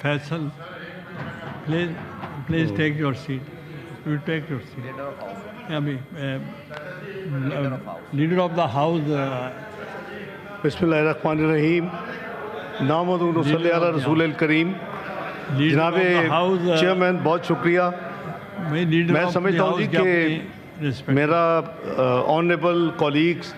Faisal, please take your seat. You take your seat. Leader of the House. बिस्मिल्लाहिर्रहमानिर्रहीम नामद नसल्ली अला रसूल करीम। जनाब chairman बहुत शुक्रिया। मैं समझता हूँ जी कि मेरा honourable colleagues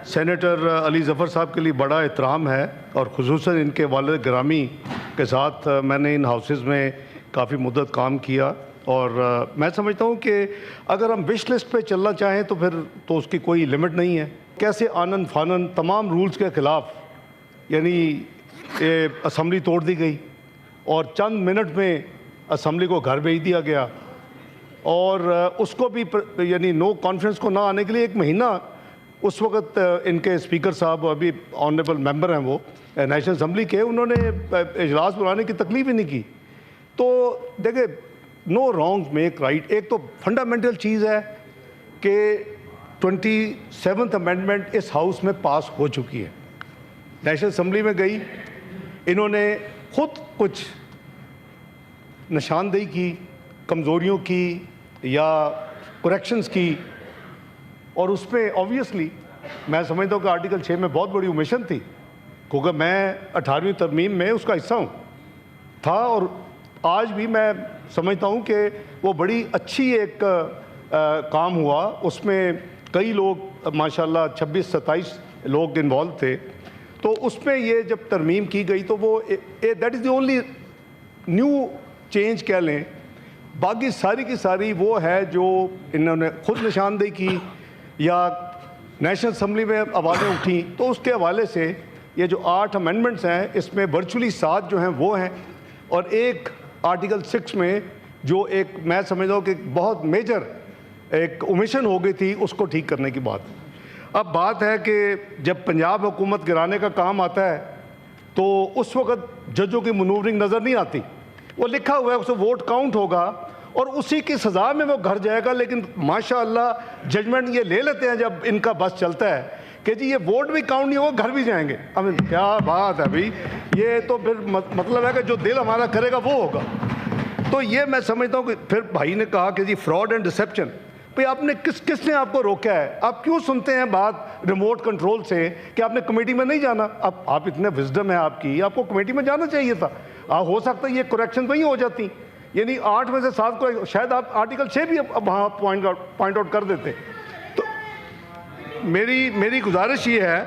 senator Ali Zafar साहब के लिए बड़ा एहतराम है और ख़ुसूसन इनके वालिद गिरामी के साथ मैंने इन हाउसेस में काफ़ी मुद्दत काम किया और मैं समझता हूँ कि अगर हम विश लिस्ट पे चलना चाहें तो फिर तो उसकी कोई लिमिट नहीं है। कैसे आनन फानन तमाम रूल्स के ख़िलाफ़ यानी असम्बली तोड़ दी गई और चंद मिनट में असम्बली को घर भेज दिया गया और उसको भी यानी नो कॉन्फ्रेंस को ना आने के लिए एक महीना उस वक्त इनके स्पीकर साहब अभी ऑनरेबल मेंबर हैं वो नेशनल असम्बली के, उन्होंने इजलास बुलाने की तकलीफ ही नहीं की। तो देखिए नो रॉन्ग मेक राइट। एक तो फंडामेंटल चीज़ है कि 27th अमेंडमेंट इस हाउस में पास हो चुकी है, नेशनल असम्बली में गई, इन्होंने खुद कुछ निशानदेही की, कमज़ोरियों की या करेक्शंस की और उसमें ऑब्वियसली मैं समझता हूँ कि आर्टिकल 6 में बहुत बड़ी ओमिशन थी क्योंकि मैं 18वीं तरमीम में उसका हिस्सा था और आज भी मैं समझता हूँ कि वो बड़ी अच्छी एक काम हुआ। उसमें कई लोग माशाल्लाह 26-27 लोग इन्वॉल्व थे, तो उसमें ये जब तरमीम की गई तो वो that is the only new change कह लें। बाकी सारी की सारी वो है जो इन्होंने खुद निशानदेही की या नेशनल असम्बली में आवाज़ें उठी, तो उसके हवाले से ये जो 8 अमेंडमेंट्स हैं इसमें वर्चुअली 7 जो हैं वो हैं और एक आर्टिकल 6 में जो एक मैं समझता हूँ कि बहुत मेजर एक ओमिशन हो गई थी उसको ठीक करने की बात। अब बात है कि जब पंजाब हुकूमत गिराने का काम आता है तो उस वक्त जजों की मनूवरिंग नज़र नहीं आती, वो लिखा हुआ है उससे वोट काउंट होगा और उसी की सज़ा में वो घर जाएगा। लेकिन माशाअल्लाह जजमेंट ये ले लेते हैं जब इनका बस चलता है कि जी ये वोट भी काउंट नहीं होगा, घर भी जाएंगे। अब क्या बात है भाई, ये तो फिर मतलब है कि जो दिल हमारा करेगा वो होगा। तो ये मैं समझता हूँ कि फिर भाई ने कहा कि जी फ्रॉड एंड डिसेप्शन, भाई आपने किसने आपको रोका है? आप क्यों सुनते हैं बात रिमोट कंट्रोल से कि आपने कमेटी में नहीं जाना? अब आप इतने विजडम है आपकी, आपको कमेटी में जाना चाहिए था। हो सकता है ये करेक्शन वहीं हो जाती, यानी 8 में से 7 को शायद आप आर्टिकल 6 भी वहाँ पॉइंट आउट कर देते। तो मेरी गुजारिश ये है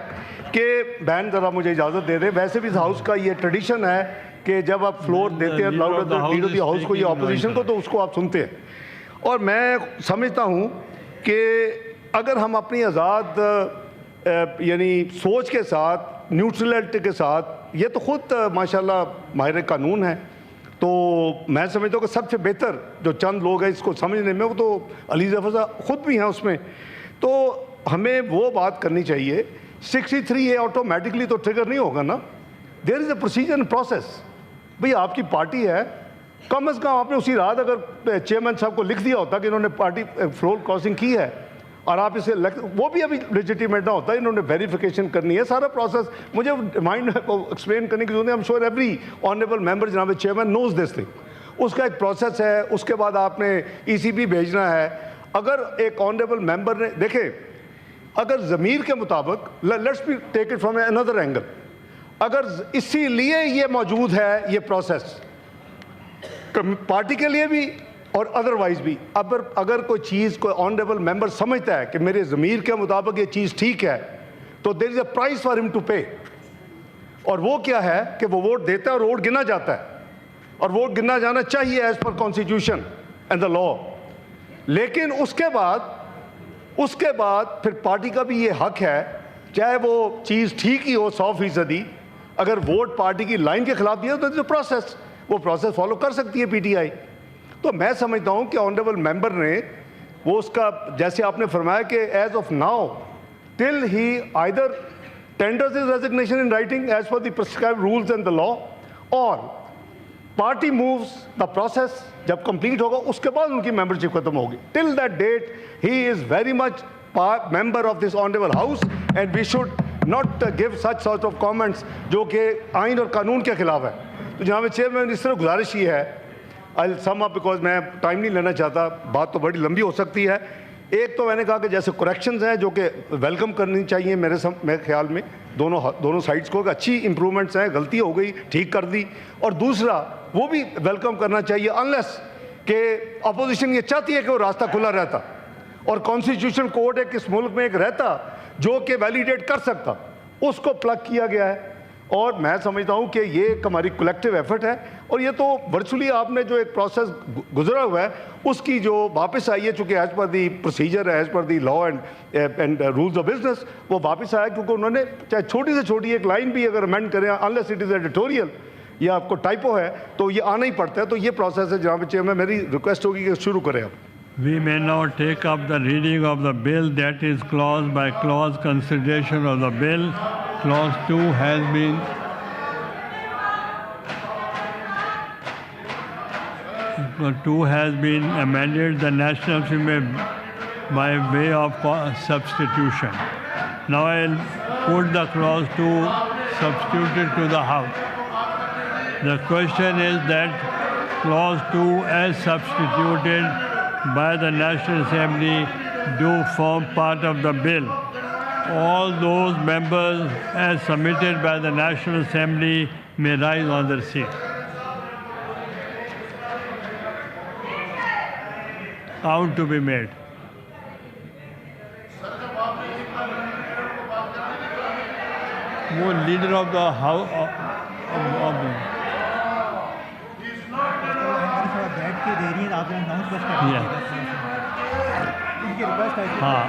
कि बहन ज़रा मुझे इजाज़त दे दें। वैसे भी इस हाउस का ये ट्रेडिशन है कि जब आप फ्लोर देते हैं लीडर ऑफ द हाउस को या अपोजिशन को, तो उसको आप सुनते हैं। और मैं समझता हूँ कि अगर हम अपनी आज़ाद यानी सोच के साथ, न्यूट्रलिटी के साथ, ये तो ख़ुद माशाल्लाह माहिर कानून है, तो मैं समझता हूँ कि सबसे बेहतर जो चंद लोग हैं इसको समझने में, वो तो अली ज़फ़र साहब ख़ुद भी हैं उसमें। तो हमें वो बात करनी चाहिए। 63 ये ऑटोमेटिकली तो ट्रिगर नहीं होगा ना, there is a procedure and process. भाई आपकी पार्टी है, कम अज़ कम आपने उसी रात अगर चेयरमैन साहब को लिख दिया होता कि इन्होंने पार्टी फ्लोर क्रॉसिंग की है और आप इसे वो भी अभी लेजिटिमेट ना होता, इन्होंने वेरिफिकेशन करनी है, सारा प्रोसेस मुझे माइंड एक्सप्लेन करने की जरूरत है। I am sure every honourable member जनाब चेयरमैन नोज दिस थिंग। उसका एक प्रोसेस है, उसके बाद आपने ECB भेजना है। अगर एक ऑनरेबल मेंबर ने देखे, अगर ज़मीर के मुताबिक let's be take it from another angle, अगर इसीलिए ये मौजूद है ये प्रोसेस पार्टी के लिए भी और अदरवाइज भी, अगर कोई चीज़ कोई ऑनरेबल मेंबर समझता है कि मेरे ज़मीर के मुताबिक ये चीज़ ठीक है, तो there is a price for him to pay. और वो क्या है कि वो वोट देता है और वोट गिना जाता है, और वोट गिना जाना चाहिए as per constitution and the law. लेकिन उसके बाद फिर पार्टी का भी ये हक है, चाहे वो चीज़ ठीक ही हो 100%, अगर वोट पार्टी की लाइन के खिलाफ दिया तो प्रोसेस, वो प्रोसेस फॉलो कर सकती है PTI। तो मैं समझता हूँ कि ऑनरेबल मेंबर ने वो उसका, जैसे आपने फरमाया कि as of now till he either tenders his resignation in writing as per the prescribed rules and the law, और पार्टी मूव्स द प्रोसेस, जब कंप्लीट होगा उसके बाद उनकी मेंबरशिप खत्म होगी। Till that date he is very much member of this honourable house and we should not give such sort of comments जो कि आइन और कानून के खिलाफ है। تو جناب چیئرمین اس طرح گزارش یہ ہے، آئی سم اپ بیکاز میں ٹائم نہیں لینا چاہتا، بات تو بڑی لمبی ہو سکتی ہے. ایک تو میں نے کہا کہ جیسے کریکشنز ہیں جو کہ ویلکم کرنی چاہیے میرے خیال میں دونوں سائڈس کو، کہ اچھی امپرومنٹس ہیں، غلطی ہو گئی ٹھیک کر دی. اور دوسرا وہ بھی ویلکم کرنا چاہیے انلیس کہ اپوزیشن یہ چاہتی ہے کہ وہ راستہ کھلا رہتا اور کانسٹیٹیوشن کورٹ ایک اس ملک میں ایک رہتا جو کہ ویلیڈیٹ کر سکتا، اس کو پلگ کیا گیا ہے. اور میں سمجھتا ہوں کہ یہ ایک ہماری کولیکٹیو ایفرٹ ہے، اور یہ تو ورچولی آپ نے جو ایک پروسیس گزرا ہوا ہے اس کی جو واپس آئی ہے، چونکہ as per the procedure as per the law and rules of business وہ واپس آیا، کیونکہ انہوں نے چاہے چھوٹی سے چھوٹی ایک لائن بھی اگر امینڈ کریں انلیس اٹ از ایڈیٹوریل یا آپ کو ٹائپو ہے تو یہ آنا ہی پڑتا ہے. تو یہ پروسیس ہے جناب چیئرمین، میری ریکویسٹ ہوگی کہ شروع کریں آپ. We may now take up the reading of the bill, that is clause by clause consideration of the bill. Clause 2 has been amended. The National Assembly by way of substitution. Now I'll put the clause 2 substituted to the House. The question is that clause 2 as substituted by the National Assembly do form part of the bill. All those members as submitted by the National Assembly may rise on their seat. Count to be made. وہ leader of the house ہاں